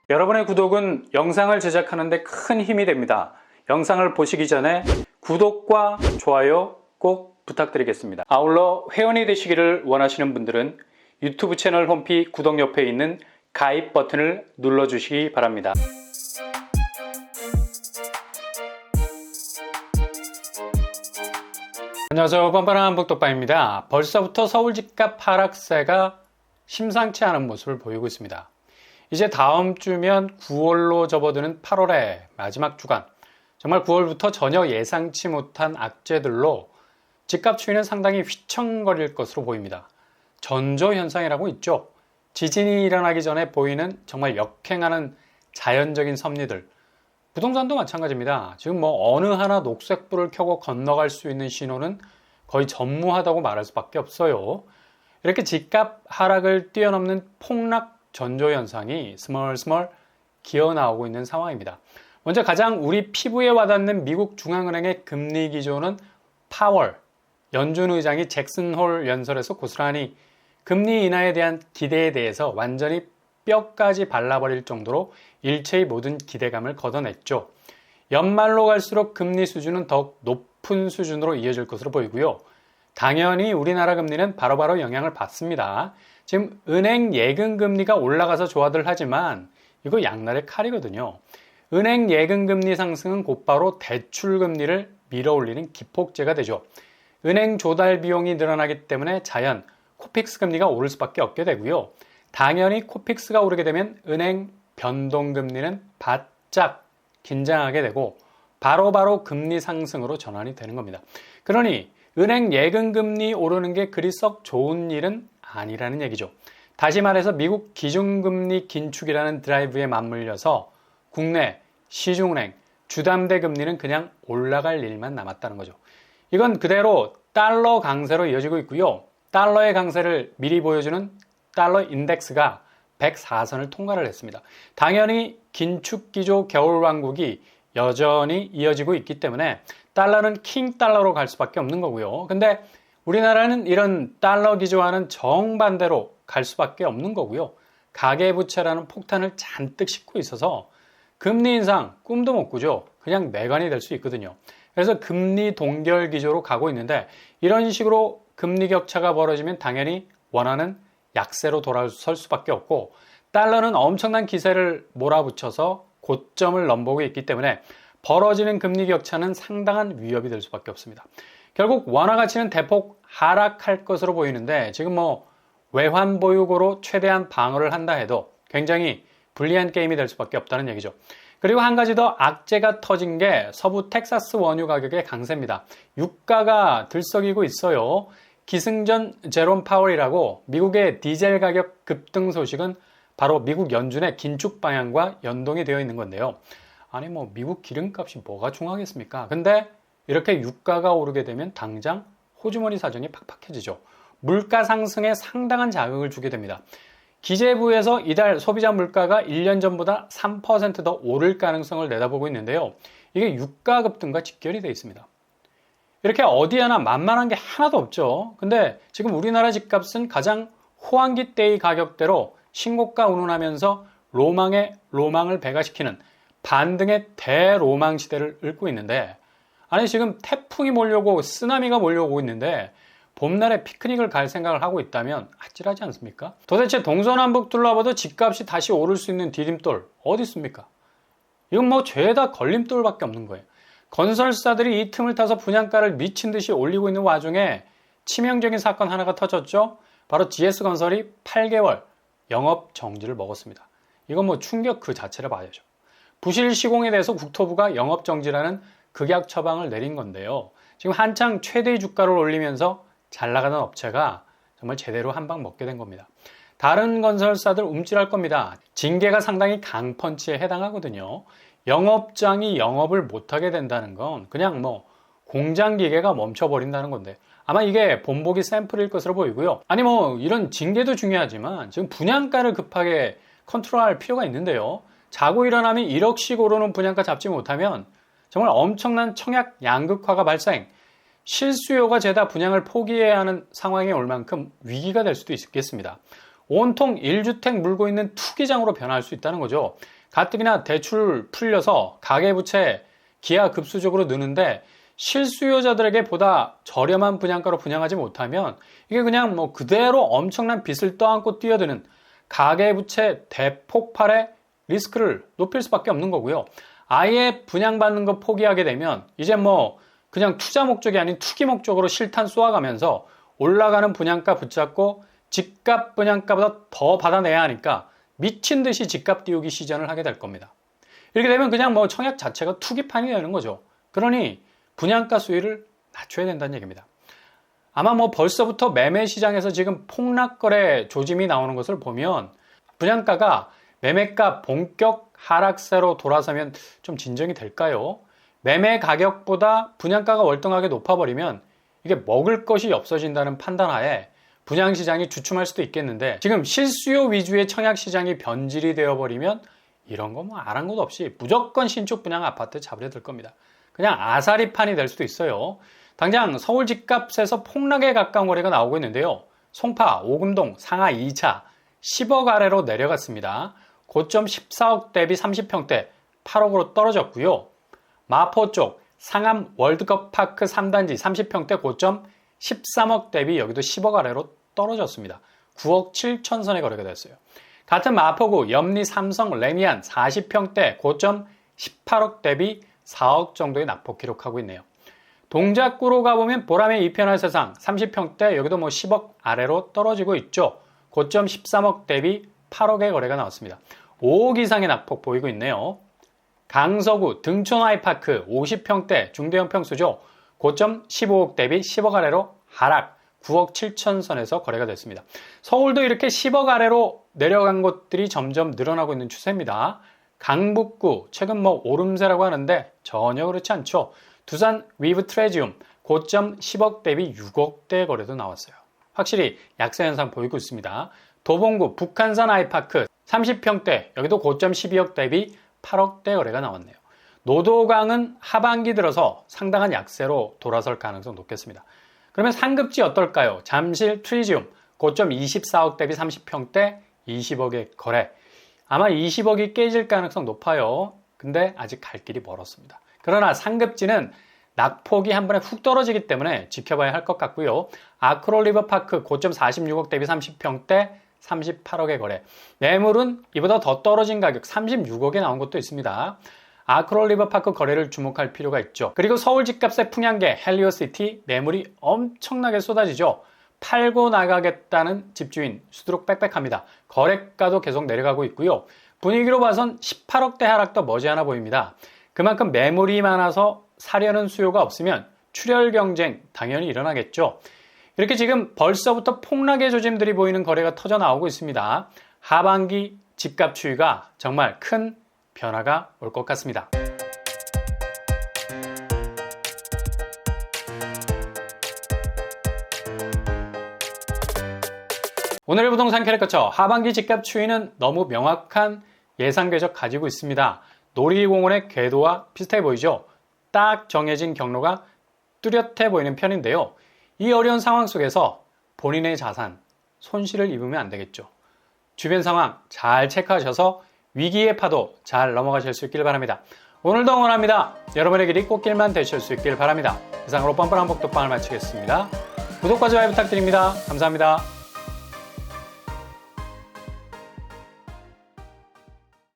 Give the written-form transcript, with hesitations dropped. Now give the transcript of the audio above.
여러분의 구독은 영상을 제작하는 데 큰 힘이 됩니다. 영상을 보시기 전에 구독과 좋아요 꼭 부탁드리겠습니다. 아울러 회원이 되시기를 원하시는 분들은 유튜브 채널 홈피 구독 옆에 있는 가입 버튼을 눌러주시기 바랍니다. 안녕하세요. 뻔뻔한 한복독방입니다. 벌써부터 서울 집값 하락세가 심상치 않은 모습을 보이고 있습니다. 이제 다음 주면 9월로 접어드는 8월의 마지막 주간, 정말 9월부터 전혀 예상치 못한 악재들로 집값 추이는 상당히 휘청거릴 것으로 보입니다. 전조현상이라고 있죠. 지진이 일어나기 전에 보이는 정말 역행하는 자연적인 섭리들. 부동산도 마찬가지입니다. 지금 어느 하나 녹색불을 켜고 건너갈 수 있는 신호는 거의 전무하다고 말할 수밖에 없어요. 이렇게 집값 하락을 뛰어넘는 폭락 전조현상이 스멀스멀 기어나오고 있는 상황입니다. 먼저 가장 우리 피부에 와닿는 미국 중앙은행의 금리 기조는 파월, 연준 의장이 잭슨 홀 연설에서 고스란히 금리 인하에 대한 기대에 대해서 완전히 뼈까지 발라버릴 정도로 일체의 모든 기대감을 걷어냈죠. 연말로 갈수록 금리 수준은 더욱 높은 수준으로 이어질 것으로 보이고요. 당연히 우리나라 금리는 바로바로 영향을 받습니다. 지금 은행 예금 금리가 올라가서 좋아들 하지만 이거 양날의 칼이거든요. 은행 예금 금리 상승은 곧바로 대출 금리를 밀어올리는 기폭제가 되죠. 은행 조달 비용이 늘어나기 때문에 자연 코픽스 금리가 오를 수밖에 없게 되고요. 당연히 코픽스가 오르게 되면 은행 변동 금리는 바짝 긴장하게 되고 바로바로 금리 상승으로 전환이 되는 겁니다. 그러니 은행 예금 금리 오르는 게 그리 썩 좋은 일은 아니라는 얘기죠. 다시 말해서 미국 기준금리 긴축이라는 드라이브에 맞물려서 국내 시중은행 주담대 금리는 그냥 올라갈 일만 남았다는 거죠. 이건 그대로 달러 강세로 이어지고 있고요. 달러의 강세를 미리 보여주는 달러 인덱스가 104선을 통과를 했습니다. 당연히 긴축기조 겨울왕국이 여전히 이어지고 있기 때문에 달러는 킹달러로 갈 수밖에 없는 거고요. 근데 우리나라는 이런 달러 기조와는 정반대로 갈 수밖에 없는 거고요. 가계부채라는 폭탄을 잔뜩 싣고 있어서 금리 인상 꿈도 못 꾸죠. 그냥 매관이 될 수 있거든요. 그래서 금리 동결 기조로 가고 있는데 이런 식으로 금리 격차가 벌어지면 당연히 원하는 약세로 돌아설 수밖에 없고 달러는 엄청난 기세를 몰아붙여서 고점을 넘보고 있기 때문에 벌어지는 금리 격차는 상당한 위협이 될 수밖에 없습니다. 결국 원화 가치는 대폭 하락할 것으로 보이는데 지금 외환 보유고로 최대한 방어를 한다 해도 굉장히 불리한 게임이 될 수밖에 없다는 얘기죠. 그리고 한 가지 더 악재가 터진 게 서부 텍사스 원유 가격의 강세입니다. 유가가 들썩이고 있어요. 기승전 제롬 파월이라고 미국의 디젤 가격 급등 소식은 바로 미국 연준의 긴축 방향과 연동이 되어 있는 건데요. 아니 미국 기름값이 뭐가 중요하겠습니까? 근데 이렇게 유가가 오르게 되면 당장 호주머니 사정이 팍팍해지죠. 물가 상승에 상당한 자극을 주게 됩니다. 기재부에서 이달 소비자 물가가 1년 전보다 3% 더 오를 가능성을 내다보고 있는데요. 이게 유가 급등과 직결이 되어 있습니다. 이렇게 어디에나 만만한 게 하나도 없죠. 근데 지금 우리나라 집값은 가장 호황기 때의 가격대로 신고가 운운하면서 로망을 배가시키는 반등의 대로망 시대를 읊고 있는데 아니 지금 태풍이 몰려오고 쓰나미가 몰려오고 있는데 봄날에 피크닉을 갈 생각을 하고 있다면 아찔하지 않습니까? 도대체 동서남북 둘러봐도 집값이 다시 오를 수 있는 디딤돌 어디 있습니까? 이건 죄다 걸림돌밖에 없는 거예요. 건설사들이 이 틈을 타서 분양가를 미친 듯이 올리고 있는 와중에 치명적인 사건 하나가 터졌죠. 바로 GS건설이 8개월 영업 정지를 먹었습니다. 이건 충격 그 자체를 봐야죠. 부실 시공에 대해서 국토부가 영업 정지라는 극약 처방을 내린 건데요. 지금 한창 최대 주가를 올리면서 잘 나가는 업체가 정말 제대로 한 방 먹게 된 겁니다. 다른 건설사들 움찔할 겁니다. 징계가 상당히 강펀치에 해당하거든요. 영업장이 영업을 못하게 된다는 건 그냥 공장 기계가 멈춰버린다는 건데 아마 이게 본보기 샘플일 것으로 보이고요. 아니 이런 징계도 중요하지만 지금 분양가를 급하게 컨트롤할 필요가 있는데요. 자고 일어나면 1억씩 오르는 분양가 잡지 못하면 정말 엄청난 청약 양극화가 발생, 실수요가 죄다 분양을 포기해야 하는 상황에 올 만큼 위기가 될 수도 있겠습니다. 온통 1주택 물고 있는 투기장으로 변할 수 있다는 거죠. 가뜩이나 대출 풀려서 가계부채 기하급수적으로 느는데 실수요자들에게 보다 저렴한 분양가로 분양하지 못하면 이게 그냥 뭐 그대로 엄청난 빚을 떠안고 뛰어드는 가계부채 대폭발의 리스크를 높일 수밖에 없는 거고요. 아예 분양받는 거 포기하게 되면 이제 뭐 그냥 투자 목적이 아닌 투기 목적으로 실탄 쏘아가면서 올라가는 분양가 붙잡고 집값 분양가보다 더 받아내야 하니까 미친 듯이 집값 띄우기 시전을 하게 될 겁니다. 이렇게 되면 그냥 뭐 청약 자체가 투기판이 되는 거죠. 그러니 분양가 수위를 낮춰야 된다는 얘기입니다. 아마 뭐 벌써부터 매매 시장에서 지금 폭락거래 조짐이 나오는 것을 보면 분양가가 매매가 본격 하락세로 돌아서면 좀 진정이 될까요? 매매 가격보다 분양가가 월등하게 높아버리면 이게 먹을 것이 없어진다는 판단하에 분양시장이 주춤할 수도 있겠는데 지금 실수요 위주의 청약시장이 변질이 되어버리면 이런 거 뭐 아랑곳 없이 무조건 신축 분양 아파트 잡으려 들 겁니다. 그냥 아사리판이 될 수도 있어요. 당장 서울 집값에서 폭락에 가까운 거래가 나오고 있는데요. 송파, 오금동, 상하 2차 10억 아래로 내려갔습니다. 고점 14억 대비 30평대 8억으로 떨어졌고요. 마포 쪽 상암 월드컵 파크 3단지 30평대 고점 13억 대비 여기도 10억 아래로 떨어졌습니다. 9억 7천 선에 거래가 됐어요. 같은 마포구 염리 삼성 레미안 40평대 고점 18억 대비 4억 정도의 낙폭 기록하고 있네요. 동작구로 가보면 보람의 이편할 세상 30평대 여기도 뭐 10억 아래로 떨어지고 있죠. 고점 13억 대비 8억의 거래가 나왔습니다. 5억 이상의 낙폭 보이고 있네요. 강서구 등촌 아이파크 50평대 중대형 평수죠. 고점 15억 대비 10억 아래로 하락 9억 7천 선에서 거래가 됐습니다. 서울도 이렇게 10억 아래로 내려간 곳들이 점점 늘어나고 있는 추세입니다. 강북구 최근 뭐 오름세라고 하는데 전혀 그렇지 않죠. 두산 위브 트레지움 고점 10억 대비 6억대 거래도 나왔어요. 확실히 약세 현상 보이고 있습니다. 도봉구 북한산 아이파크 30평대 여기도 고점 12억 대비 8억대 거래가 나왔네요. 노도강은 하반기 들어서 상당한 약세로 돌아설 가능성 높겠습니다. 그러면 상급지 어떨까요? 잠실 트리지움 고점 24억 대비 30평대 20억의 거래. 아마 20억이 깨질 가능성 높아요. 근데 아직 갈 길이 멀었습니다. 그러나 상급지는 낙폭이 한 번에 훅 떨어지기 때문에 지켜봐야 할 것 같고요. 아크롤 리버파크 고점 46억 대비 30평대 38억의 거래. 매물은 이보다 더 떨어진 가격 36억에 나온 것도 있습니다. 아크롤 리버파크 거래를 주목할 필요가 있죠. 그리고 서울 집값의 풍향계 헬리오시티 매물이 엄청나게 쏟아지죠. 팔고 나가겠다는 집주인 수두룩 빽빽합니다. 거래가도 계속 내려가고 있고요. 분위기로 봐선 18억대 하락도 머지않아 보입니다. 그만큼 매물이 많아서 사려는 수요가 없으면 출혈 경쟁 당연히 일어나겠죠. 이렇게 지금 벌써부터 폭락의 조짐들이 보이는 거래가 터져 나오고 있습니다. 하반기 집값 추이가 정말 큰 변화가 올 것 같습니다. 오늘의 부동산 캐릭터처 하반기 집값 추이는 너무 명확한 예상 궤적 가지고 있습니다. 놀이공원의 궤도와 비슷해 보이죠? 딱 정해진 경로가 뚜렷해 보이는 편인데요. 이 어려운 상황 속에서 본인의 자산, 손실을 입으면 안 되겠죠. 주변 상황 잘 체크하셔서 위기의 파도 잘 넘어가실 수 있길 바랍니다. 오늘도 응원합니다. 여러분의 길이 꽃길만 되실 수 있길 바랍니다. 이상으로 뻔뻔한 복덕방을 마치겠습니다. 구독과 좋아요 부탁드립니다. 감사합니다.